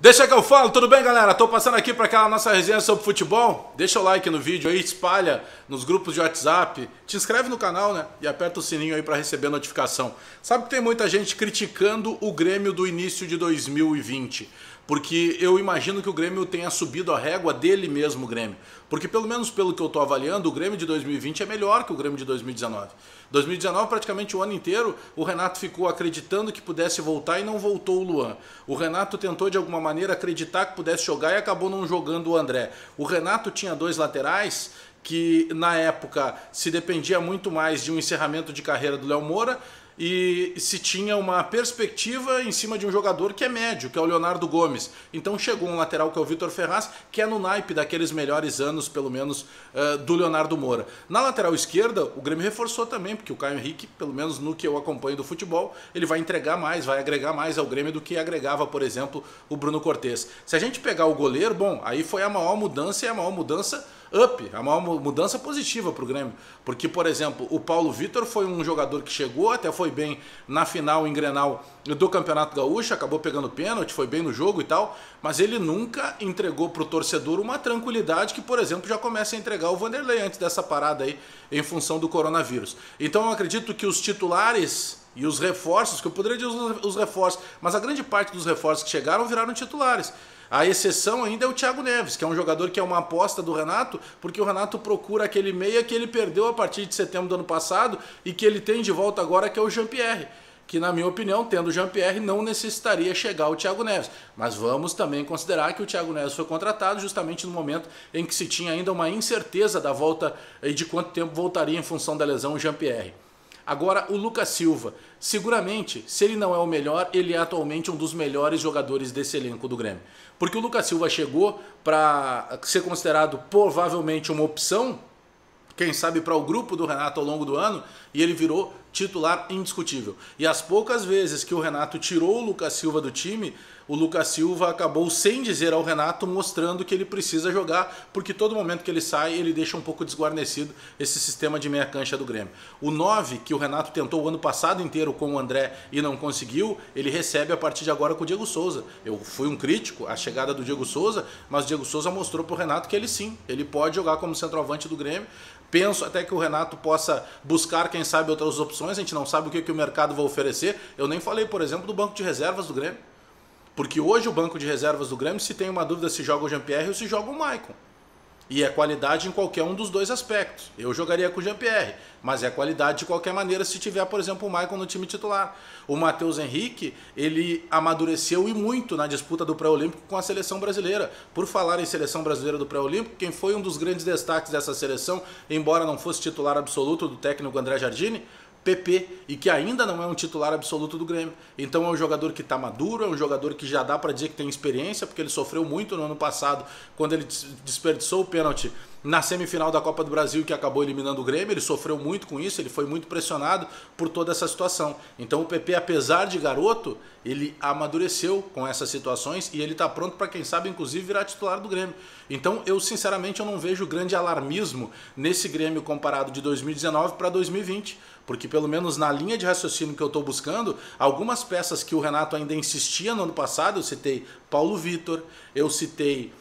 Deixa que eu falo, tudo bem, galera? Tô passando aqui para aquela nossa resenha sobre futebol. Deixa o like no vídeo aí, espalha nos grupos de WhatsApp, te inscreve no canal, né? E aperta o sininho aí para receber notificação. Sabe que tem muita gente criticando o Grêmio do início de 2020, porque eu imagino que o Grêmio tenha subido a régua dele mesmo, o Grêmio. Porque pelo menos pelo que eu tô avaliando, o Grêmio de 2020 é melhor que o Grêmio de 2019. 2019, praticamente o ano inteiro, o Renato ficou acreditando que pudesse voltar e não voltou o Luan. O Renato tentou de alguma maneira acreditar que pudesse jogar e acabou não jogando o André. O Renato tinha dois laterais que na época se dependia muito mais de um encerramento de carreira do Léo Moura e se tinha uma perspectiva em cima de um jogador que é médio, que é o Leonardo Gomes. Então chegou um lateral que é o Vitor Ferraz, que é no naipe daqueles melhores anos, pelo menos, do Leonardo Moura. Na lateral esquerda, o Grêmio reforçou também, porque o Caio Henrique, pelo menos no que eu acompanho do futebol, ele vai entregar mais, vai agregar mais ao Grêmio do que agregava, por exemplo, o Bruno Cortez. Se a gente pegar o goleiro, bom, aí foi a maior mudança e a maior mudança a maior mudança positiva para o Grêmio. Porque, por exemplo, o Paulo Vitor foi um jogador que chegou, até foi bem na final em Grenal do Campeonato Gaúcho, acabou pegando pênalti, foi bem no jogo e tal, mas ele nunca entregou para o torcedor uma tranquilidade que, por exemplo, já começa a entregar o Vanderlei antes dessa parada aí, em função do coronavírus. Então eu acredito que os titulares e os reforços, que eu poderia dizer os reforços, mas a grande parte dos reforços que chegaram viraram titulares. A exceção ainda é o Thiago Neves, que é um jogador que é uma aposta do Renato, porque o Renato procura aquele meia que ele perdeu a partir de setembro do ano passado e que ele tem de volta agora, que é o Jean-Pierre, que na minha opinião, tendo o Jean-Pierre, não necessitaria chegar o Thiago Neves. Mas vamos também considerar que o Thiago Neves foi contratado justamente no momento em que se tinha ainda uma incerteza da volta e de quanto tempo voltaria em função da lesão o Jean-Pierre. Agora, o Lucas Silva, seguramente, se ele não é o melhor, ele é atualmente um dos melhores jogadores desse elenco do Grêmio. Porque o Lucas Silva chegou para ser considerado provavelmente uma opção, quem sabe para o grupo do Renato ao longo do ano, e ele virou titular indiscutível. E as poucas vezes que o Renato tirou o Lucas Silva do time, o Lucas Silva acabou sem dizer ao Renato, mostrando que ele precisa jogar, porque todo momento que ele sai, ele deixa um pouco desguarnecido esse sistema de meia cancha do Grêmio. O 9, que o Renato tentou o ano passado inteiro com o André e não conseguiu, ele recebe a partir de agora com o Diego Souza. Eu fui um crítico à chegada do Diego Souza, mas o Diego Souza mostrou para o Renato que ele sim, ele pode jogar como centroavante do Grêmio. Penso até que o Renato possa buscar, quem sabe, outras opções. A gente não sabe o que o mercado vai oferecer. Eu nem falei, por exemplo, do banco de reservas do Grêmio. Porque hoje o banco de reservas do Grêmio, se tem uma dúvida se joga o Jean-Pierre ou se joga o Maicon. E é qualidade em qualquer um dos dois aspectos. Eu jogaria com o Jean-Pierre, mas é qualidade de qualquer maneira se tiver, por exemplo, o Maicon no time titular. O Matheus Henrique, ele amadureceu e muito na disputa do pré-olímpico com a seleção brasileira. Por falar em seleção brasileira do pré-olímpico, quem foi um dos grandes destaques dessa seleção, embora não fosse titular absoluto do técnico André Jardine, PP, e que ainda não é um titular absoluto do Grêmio. Então é um jogador que está maduro, é um jogador que já dá para dizer que tem experiência, porque ele sofreu muito no ano passado, quando ele desperdiçou o pênalti na semifinal da Copa do Brasil, que acabou eliminando o Grêmio. Ele sofreu muito com isso, ele foi muito pressionado por toda essa situação. Então o PP, apesar de garoto, ele amadureceu com essas situações e ele está pronto para, quem sabe, inclusive virar titular do Grêmio. Então eu sinceramente eu não vejo grande alarmismo nesse Grêmio comparado de 2019 para 2020, porque pelo menos na linha de raciocínio que eu estou buscando, algumas peças que o Renato ainda insistia no ano passado, eu citei Paulo Vitor, eu citei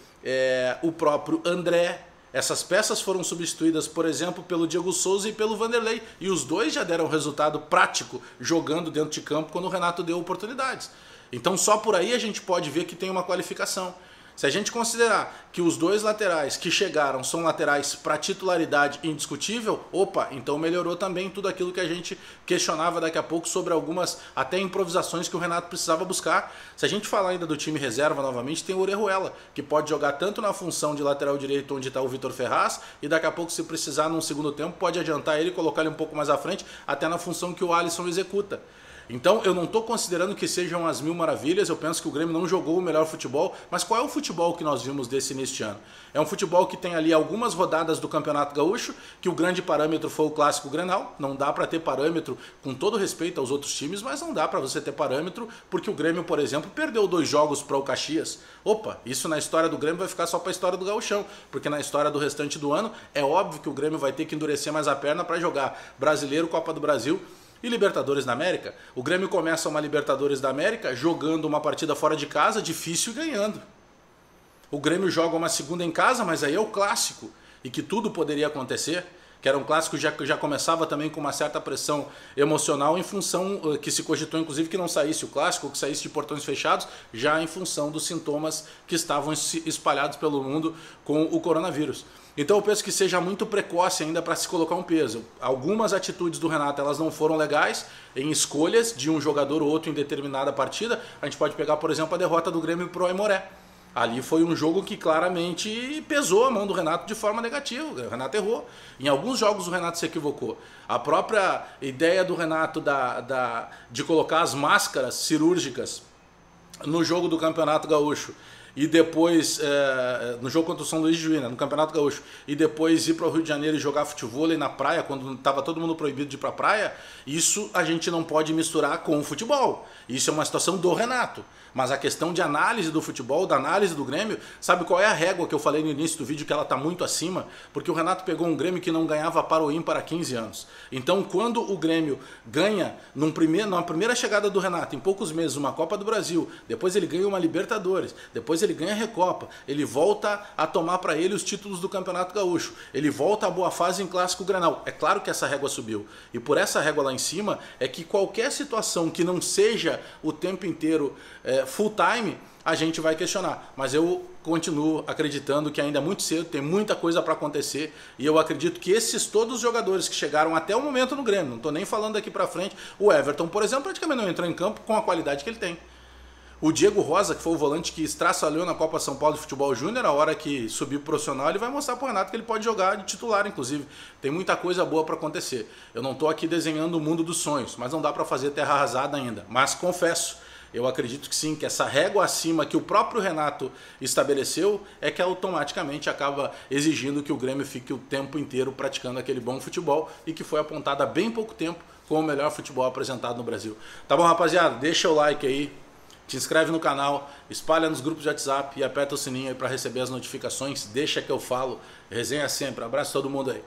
o próprio André. Essas peças foram substituídas, por exemplo, pelo Diego Souza e pelo Vanderlei. E os dois já deram resultado prático jogando dentro de campo quando o Renato deu oportunidades. Então só por aí a gente pode ver que tem uma qualificação. Se a gente considerar que os dois laterais que chegaram são laterais para titularidade indiscutível, opa, então melhorou também tudo aquilo que a gente questionava daqui a pouco sobre algumas até improvisações que o Renato precisava buscar. Se a gente falar ainda do time reserva novamente, tem o Orejuela, que pode jogar tanto na função de lateral direito, onde está o Vitor Ferraz, e daqui a pouco, se precisar num segundo tempo, pode adiantar ele e colocar ele um pouco mais à frente, até na função que o Alisson executa. Então eu não estou considerando que sejam as mil maravilhas, eu penso que o Grêmio não jogou o melhor futebol, mas qual é o futebol que nós vimos desse neste ano? É um futebol que tem ali algumas rodadas do Campeonato Gaúcho, que o grande parâmetro foi o Clássico Grenal. Não dá para ter parâmetro, com todo respeito aos outros times, mas não dá para você ter parâmetro porque o Grêmio, por exemplo, perdeu 2 jogos para o Caxias. Opa, isso na história do Grêmio vai ficar só para a história do Gauchão, porque na história do restante do ano é óbvio que o Grêmio vai ter que endurecer mais a perna para jogar Brasileiro, Copa do Brasil E Libertadores da América? O Grêmio começa uma Libertadores da América jogando uma partida fora de casa, difícil e ganhando. O Grêmio joga uma segunda em casa, mas aí é o clássico, e que tudo poderia acontecer, que era um clássico que já começava também com uma certa pressão emocional em função, que se cogitou inclusive que não saísse o clássico, que saísse de portões fechados, já em função dos sintomas que estavam espalhados pelo mundo com o coronavírus. Então eu penso que seja muito precoce ainda para se colocar um peso. Algumas atitudes do Renato elas não foram legais em escolhas de um jogador ou outro em determinada partida. A gente pode pegar, por exemplo, a derrota do Grêmio pro Aimoré. Ali foi um jogo que claramente pesou a mão do Renato de forma negativa. O Renato errou. Em alguns jogos o Renato se equivocou. A própria ideia do Renato de colocar as máscaras cirúrgicas no jogo do Campeonato Gaúcho e depois, no jogo contra o São Luís de Juína, no Campeonato Gaúcho, e depois ir para o Rio de Janeiro e jogar futevôlei na praia, quando estava todo mundo proibido de ir para a praia, isso a gente não pode misturar com o futebol. Isso é uma situação do Renato. Mas a questão de análise do futebol, da análise do Grêmio, sabe qual é a régua que eu falei no início do vídeo, que ela está muito acima? Porque o Renato pegou um Grêmio que não ganhava para o ímpar há 15 anos. Então, quando o Grêmio ganha, numa primeira chegada do Renato, em poucos meses, uma Copa do Brasil, depois ele ganha uma Libertadores, depois ele ganha a Recopa, ele volta a tomar para ele os títulos do Campeonato Gaúcho, ele volta à boa fase em Clássico Grenal. É claro que essa régua subiu. E por essa régua lá em cima, é que qualquer situação que não seja o tempo inteiro full time, a gente vai questionar. Mas eu continuo acreditando que ainda é muito cedo, tem muita coisa para acontecer, e eu acredito que todos os jogadores que chegaram até o momento no Grêmio, não estou nem falando daqui para frente, o Everton, por exemplo, praticamente não entrou em campo com a qualidade que ele tem. O Diego Rosa, que foi o volante que estraçalhou na Copa São Paulo de Futebol Júnior, a hora que subir pro profissional, ele vai mostrar pro Renato que ele pode jogar de titular, inclusive. Tem muita coisa boa para acontecer. Eu não estou aqui desenhando o mundo dos sonhos, mas não dá para fazer terra arrasada ainda. Mas confesso, eu acredito que sim, que essa régua acima que o próprio Renato estabeleceu é que automaticamente acaba exigindo que o Grêmio fique o tempo inteiro praticando aquele bom futebol e que foi apontado há bem pouco tempo como o melhor futebol apresentado no Brasil. Tá bom, rapaziada? Deixa o like aí, te inscreve no canal, espalha nos grupos de WhatsApp e aperta o sininho aí para receber as notificações. Deixa que eu falo, resenha sempre. Abraço a todo mundo aí.